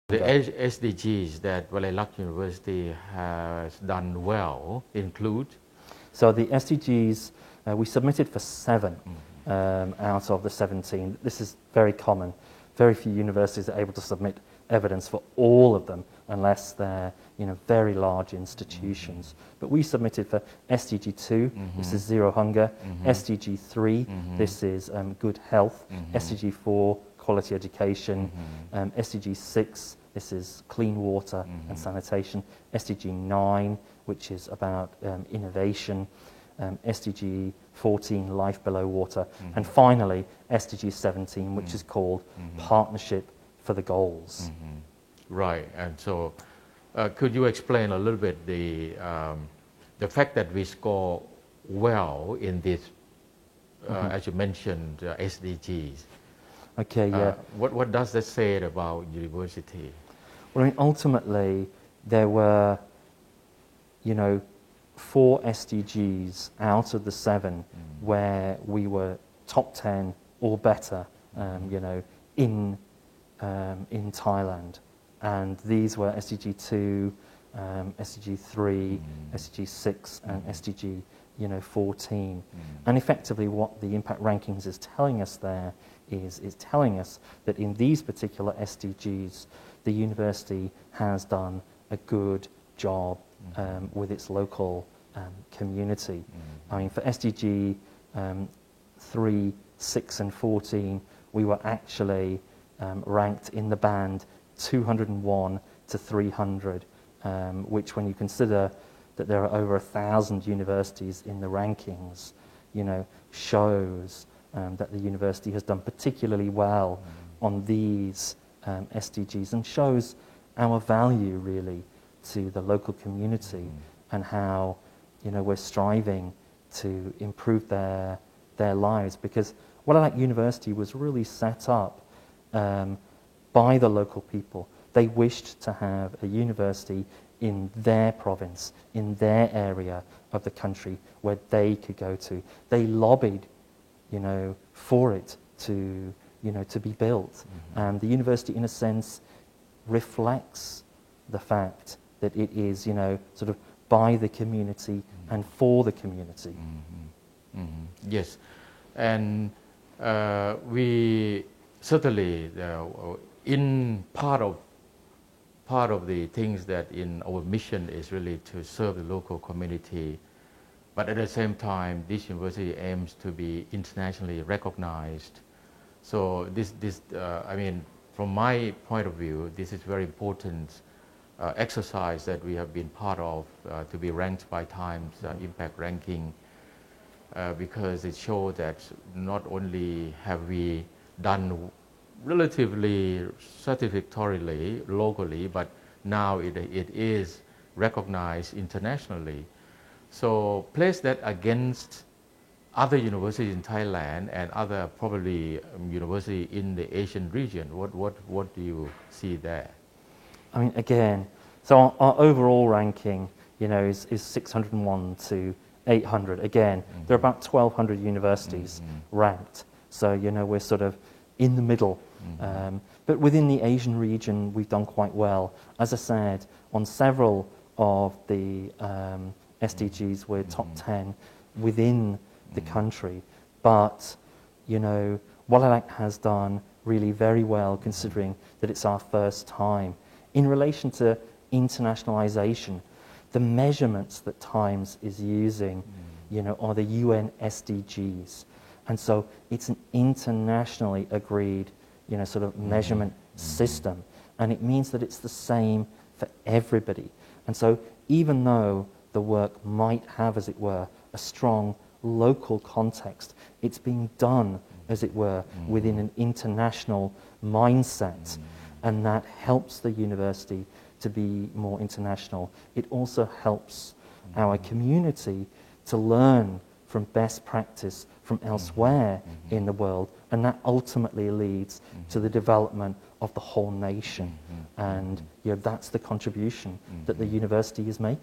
The SDGs that Walayalak University has done well include? So the SDGs, we submitted for 7 out of the 17. This is very common. Very few universities are able to submit evidence for all of them unless they're very large institutions. But we submitted for SDG 2, this is zero hunger, SDG 3, this is good health, SDG 4, quality education, SDG 6, this is clean water and sanitation, SDG 9, which is about innovation, SDG 14, life below water, and finally SDG 17, which is called partnership for the goals. Right, and so could you explain a little bit the fact that we score well in this, as you mentioned, SDGs? Okay, yeah. What does that say about university? Well, I mean, ultimately, there were, 4 SDGs out of the 7 where we were top 10 or better, in Thailand. And these were SDG 2, SDG 3, SDG 6, and SDG 14. And effectively what the impact rankings is telling us there is telling us that in these particular SDGs, the university has done a good job with its local community. I mean, for SDG 3, 6, and 14, we were actually ranked in the band 201 to 300, which when you consider that there are over 1,000 universities in the rankings, shows that the university has done particularly well on these SDGs and shows our value really to the local community and how we're striving to improve their lives, because Walayalak University was really set up by the local people. They wished to have a university in their province, in their area of the country where they could go to. They lobbied, for it to be built. And the university, in a sense, reflects the fact that it is, sort of by the community and for the community. Yes, and we certainly, in part of the things that in our mission is really to serve the local community, but at the same time, this university aims to be internationally recognized. So I mean, from my point of view, this is very important exercise that we have been part of to be ranked by Times Impact Ranking, because it shows that not only have we done relatively satisfactorily locally, but now it is recognized internationally. So place that against other universities in Thailand and other probably university in the Asian region. What do you see there? I mean, again, so our overall ranking, is 601 to 800. Again, there are about 1,200 universities ranked. So, we're sort of in the middle. But within the Asian region, we've done quite well. As I said, on several of the SDGs, we're top 10 within the country. But, Walayalak has done really very well considering that it's our first time. In relation to internationalization, the measurements that Times is using, are the UN SDGs. And so it's an internationally agreed, sort of measurement system. And it means that it's the same for everybody. And so even though the work might have, as it were, a strong local context, it's being done, as it were, within an international mindset. And that helps the university to be more international. It also helps our community to learn from best practice from elsewhere in the world, and that ultimately leads to the development of the whole nation. And that's the contribution that the university is making.